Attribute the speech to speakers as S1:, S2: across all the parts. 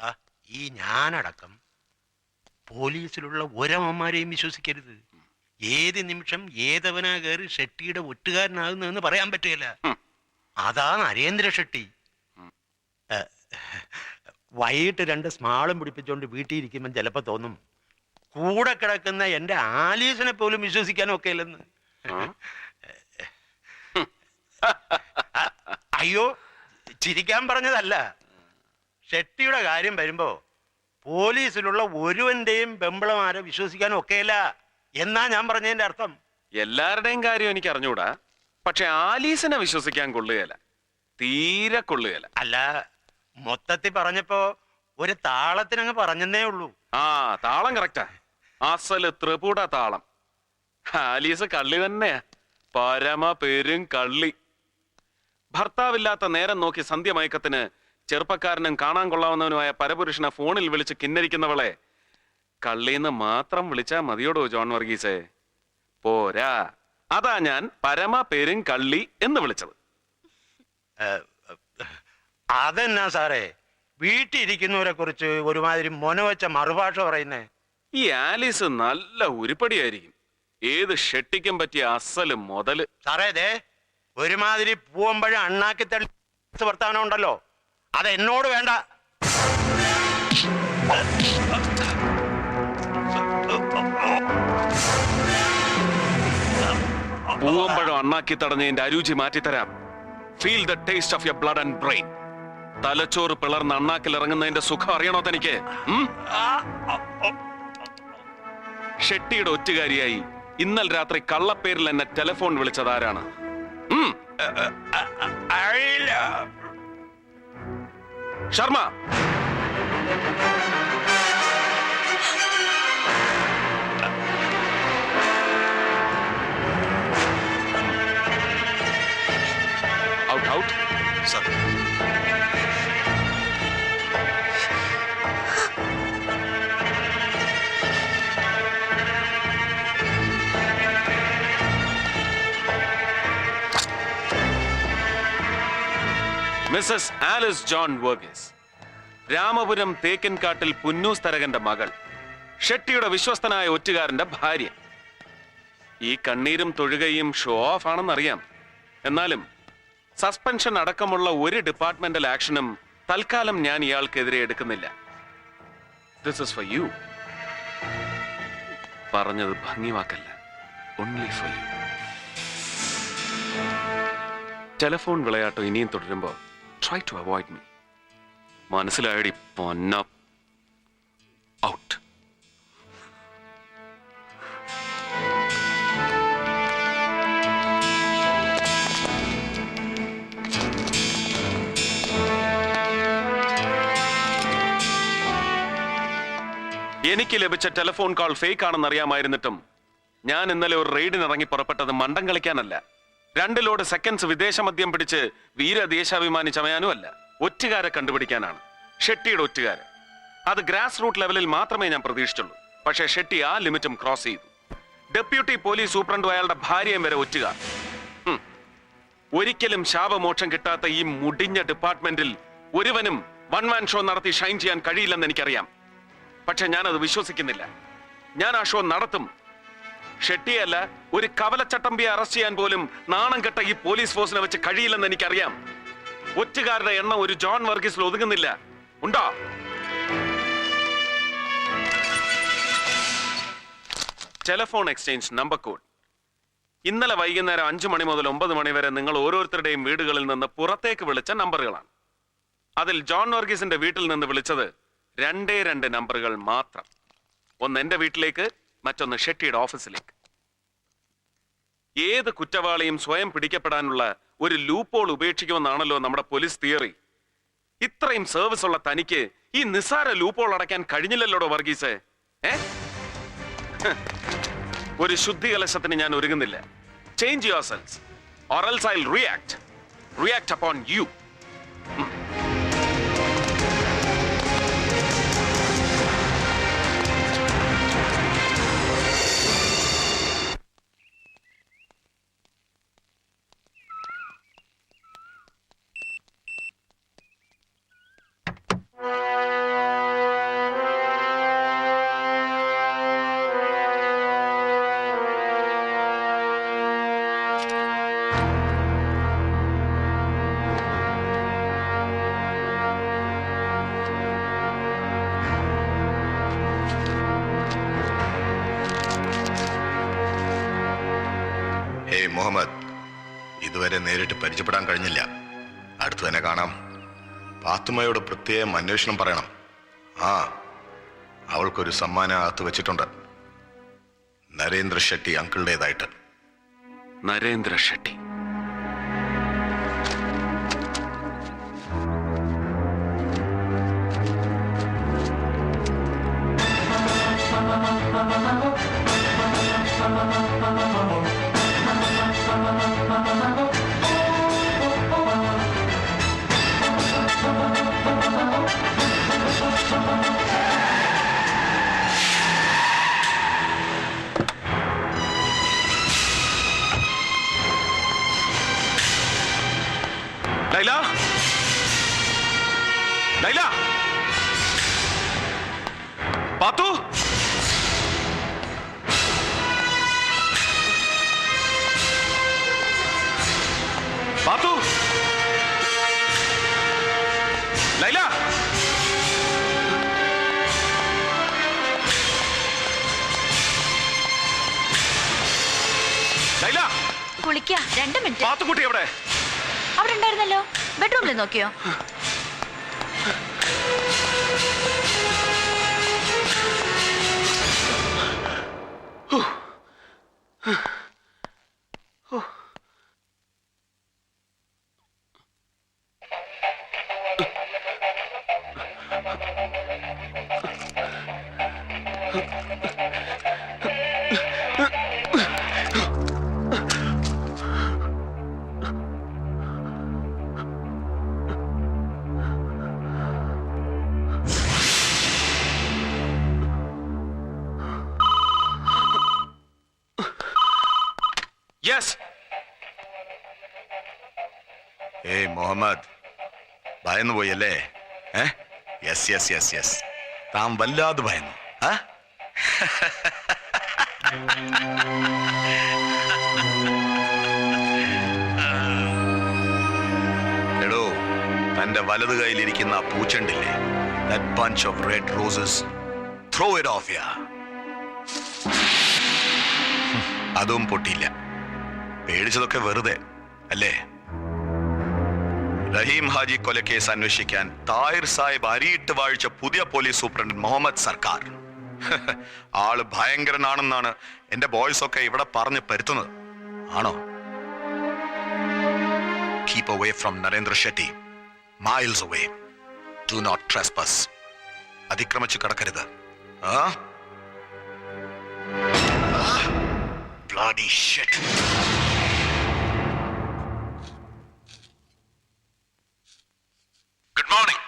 S1: ദാ, ഈ ഞാനടക്കം പോലീസിലുള്ള ഒരമ്മമാരെയും വിശ്വസിക്കരുത്. ഏത് നിമിഷം ഏതവനാ കയറി ഷെട്ടിയുടെ ഒറ്റുകാരനാകുന്നതെന്ന് പറയാൻ പറ്റുകയില്ല. അതാ നരേന്ദ്ര ഷെട്ടി. വൈകിട്ട് 2 സ്മാളും പിടിപ്പിച്ചുകൊണ്ട് വീട്ടിൽ ഇരിക്കുമ്പോൾ ചിലപ്പോൾ തോന്നും കൂടെ കിടക്കുന്ന എൻ്റെ ആലീസിനെ പോലും വിശ്വസിക്കാനൊക്കെ ഇല്ലെന്ന്. അയ്യോ, ചിരിക്കാൻ പറഞ്ഞതല്ല. ഷെട്ടിയുടെ കാര്യം വരുമ്പോ പോലീസിലുള്ള ഒരുവന്റെയും പെമ്പിളമാരെ വിശ്വസിക്കാനും ഒക്കെയല്ല എന്നാ ഞാൻ പറഞ്ഞതിന്റെ അർത്ഥം.
S2: എല്ലാവരുടെയും കാര്യം എനിക്ക് അറിഞ്ഞൂടാ, പക്ഷെ ആലീസിനെ വിശ്വസിക്കാൻ കൊള്ളുകയല്ല, തീരെ കൊള്ളുകയല്ല.
S1: അല്ല, മൊത്തത്തിൽ പറഞ്ഞപ്പോ ഒരു താളത്തിനങ്ങ് പറഞ്ഞെന്നേ ഉള്ളൂ.
S2: ആ താളം കറക്റ്റാ, അസല് ത്രിപുട താളം. ആലീസ് കള്ളി തന്നെയാ, പരമ പെരും കള്ളി. ഭർത്താവില്ലാത്ത നേരം നോക്കി സന്ധ്യമയക്കത്തിന് ചെറുപ്പക്കാരനും കാണാൻ കൊള്ളാവുന്നവനുമായ പരപുരുഷനെ ഫോണിൽ വിളിച്ച് കിന്നരിക്കുന്നവളെ കള്ളീന്ന് മാത്രം വിളിച്ചാ മതിയോടോ ജോൺ വർഗീസേ? പോരാ, അതാ ഞാൻ പരമ പെരും കള്ളി എന്ന് വിളിച്ചത്.
S1: അതെന്നാ സാറേ വീട്ടിലിരിക്കുന്നവരെ കുറിച്ച് ഒരുമാതിരി മൊനവച്ച മറുഭാഷ പറയുന്നേ?
S2: ഈ ആലീസ് നല്ല ഉരുപ്പടിയായിരിക്കും, ഏത് ഷെട്ടിക്കും പറ്റിയ അസല് മുതല്.
S1: സാറേ ദേ ഒരുമാതിരി പൂവമ്പഴ അണ്ണാക്കി തള്ളി വർത്താനം ഉണ്ടല്ലോ, അത് എന്നോട് വേണ്ട.
S2: പൂവമ്പഴം അണ്ണാക്കി തടഞ്ഞതിന്റെ അരുചി മാറ്റിത്തരാം. Feel the taste of your blood and brain. തലച്ചോറ് പിളർന്ന് അണ്ണാക്കിൽ ഇറങ്ങുന്നതിന്റെ സുഖം അറിയണോ തനിക്ക്? ഷെട്ടിയുടെ ഒറ്റുകാരിയായി ഇന്നലെ രാത്രി കള്ളപ്പേരിൽ എന്നെ ടെലിഫോൺ വിളിച്ചതാരാണ്? Sharma. Out out
S1: sir.
S2: Mrs Alice John Varghese, Ramapuram തേക്കിൻകാട്ടിൽ പുന്നൂസ് തരകന്റെ മകൾ, ഷെട്ടിയുടെ വിശ്വസ്തനായ ഒറ്റുകാരന്റെ ഭാര്യ. ഈ കണ്ണീരും തൊഴുകയും ഷോ ഓഫ് ആണെന്നറിയാം, എന്നാലും സസ്പെൻഷൻ അടക്കമുള്ള ഒരു ഡിപ്പാർട്ട്മെന്റൽ ആക്ഷനും തൽക്കാലം ഞാൻ ഇയാൾക്കെതിരെ എടുക്കുന്നില്ല. This is for you. പറഞ്ഞത് ഭംഗിവാക്കല്ല, ഓൺലി ഫോർ യു. ടെലിഫോൺ വിളയാട്ടം ഇനിയും തുടരുമ്പോ try to avoid me. മനസ്സിലായടി പൊന്ന. ഔട്ട്. എനിക്ക് ലഭിച്ച ടെലിഫോൺ കോൾ ഫേക്ക് ആണെന്ന് അറിയാമായിരുന്നിട്ടും ഞാൻ ഇന്നലെ ഒരു റെയ്ഡിന് ഇറങ്ങി പുറപ്പെട്ടത് മണ്ടം കളിക്കാനല്ല, 2 ലോഡ് സെക്കൻഡ്സ് വിദേശ മദ്യം പിടിച്ച് വീരദേശാഭിമാനി ചമയാനും അല്ല, ഒറ്റുകാരെ കണ്ടുപിടിക്കാനാണ്. ഷെട്ടിയുടെ ഒറ്റുകാരൻ. അത് ഗ്രാസ് റൂട്ട് ലെവലിൽ മാത്രമേ ഞാൻ പ്രതീക്ഷിച്ചുള്ളൂ. പക്ഷേ ഷെട്ടി ആ ലിമിറ്റും ക്രോസ് ചെയ്തു. ഡെപ്യൂട്ടി പോലീസ് സൂപ്രണ്ടും അയാളുടെ ഭാര്യയും വരെ ഒറ്റുകാർ. ഒരിക്കലും ശാപമോക്ഷം കിട്ടാത്ത ഈ മുടിഞ്ഞ ഡിപ്പാർട്ട്മെന്റിൽ ഒരുവനും വൺ മാൻ ഷോ നടത്തി ഷൈൻ ചെയ്യാൻ കഴിയില്ലെന്ന് എനിക്കറിയാം. പക്ഷെ ഞാനത് വിശ്വസിക്കുന്നില്ല. ഞാൻ ആ ഷോ നടത്തും. ഷെട്ടിയല്ല, ഒരു കവലച്ചട്ടമ്പിയെ അറസ്റ്റ് ചെയ്യാൻ പോലും നാണം കെട്ട ഈ പോലീസ് ഫോഴ്സിനെ വെച്ച് കഴിയില്ലെന്ന് എനിക്കറിയാം. ഒറ്റുകാരുടെ എണ്ണം ഒരു ജോൺ വർഗീസിൽ ഒതുങ്ങുന്നില്ല. ഉണ്ടോ? Telephone exchange number code. ഇന്നലെ വൈകുന്നേരം 5 മണി മുതൽ 9 മണി വരെ നിങ്ങൾ ഓരോരുത്തരുടെയും വീടുകളിൽ നിന്ന് പുറത്തേക്ക് വിളിച്ച നമ്പറുകളാണ്. അതിൽ ജോൺ വർഗീസിന്റെ വീട്ടിൽ നിന്ന് വിളിച്ചത് 2 നമ്പറുകൾ മാത്രം. ഒന്ന് എന്റെ വീട്ടിലേക്ക്, മറ്റൊന്ന് ഷെട്ടിയുടെ ഓഫീസിലേക്ക്. ഏത് കുറ്റവാളിയും സ്വയം പിടിക്കപ്പെടാനുള്ള ഒരു ലൂപ്പോൾ ഉപേക്ഷിക്കുമെന്നാണല്ലോ നമ്മുടെ പോലീസ് തിയറി. ഇത്രയും സർവീസ് ഉള്ള തനിക്ക് ഈ നിസ്സാര ലൂപ്പോൾ അടയ്ക്കാൻ കഴിഞ്ഞില്ലല്ലോടോ വർഗീസേ? ഒരു ശുദ്ധികലശത്തിന് ഞാൻ ഒരുങ്ങുന്നില്ല. Change yourselves or else I'll react upon you.
S3: Muhammad, ഇതുവരെ നേരിട്ട് പരിചയപ്പെടാൻ കഴിഞ്ഞില്ല. അടുത്തു തന്നെ കാണാം. പാത്തുമ്മയോട് പ്രത്യേകം അന്വേഷണം പറയണം. ആ, അവൾക്കൊരു സമ്മാനം അകത്ത് വെച്ചിട്ടുണ്ട്. നരേന്ദ്ര ഷെട്ടി അങ്കിളുടേതായിട്ട്.
S2: നരേന്ദ്ര ഷെട്ടി. ലൈല, ലൈല, പാത്തു, പാത്തു, ലൈല, ലൈല.
S4: കുളിക്ക 2 മിനിറ്റ്.
S2: പാത്തുക്കുട്ടി എവിടെ?
S4: അവിടെ ഉണ്ടായിരുന്നല്ലോ. ബെഡ്റൂമിൽ നോക്കിയോ?
S2: യെസ്.
S3: ഏയ് മുഹമ്മദ്, ഭയന്നു പോയല്ലേ? യെസ് യെസ് യെസ് യെസ്, താൻ വല്ലാതെ ഭയന്നു. എടോ, തന്റെ വലത് കയ്യിലിരിക്കുന്ന ആ പൂച്ചണ്ടില്ലേ, that bunch of red roses, throw it off ya. അതും പൊട്ടിയില്ല. പേടിച്ചതൊക്കെ വെറുതെ അല്ലേ? റഹീം ഹാജി കൊലക്കേസ് അന്വേഷിക്കാൻ താഹിർ സാഹിബ് അരിയിട്ട് വാഴിച്ച പുതിയ പോലീസ് സൂപ്രണ്ട് മുഹമ്മദ് സർക്കാർ. ആള് ഭയങ്കരനാണെന്നാണ് എന്റെ ബോയ്സ് ഒക്കെ ഇവിടെ പറഞ്ഞ് പരുത്തുന്നത്. ആണോ? Keep away from Narendra Shetty. miles away. do not trespass. അതിക്രമിച്ച് കടക്കരുത്. bloody shit. Good morning.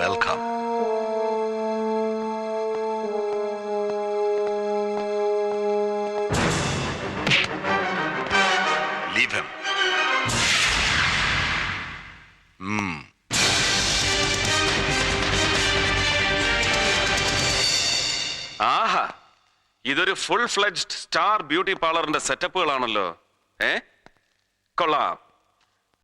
S3: Welcome. Leave him.
S2: ആഹാ, ഇതൊരു ഫുൾ ഫ്ലെഡ്ജ്ഡ് സ്റ്റാർ ബ്യൂട്ടി പാർലറിന്റെ സെറ്റപ്പുകളാണല്ലോ. കൊള്ളാം.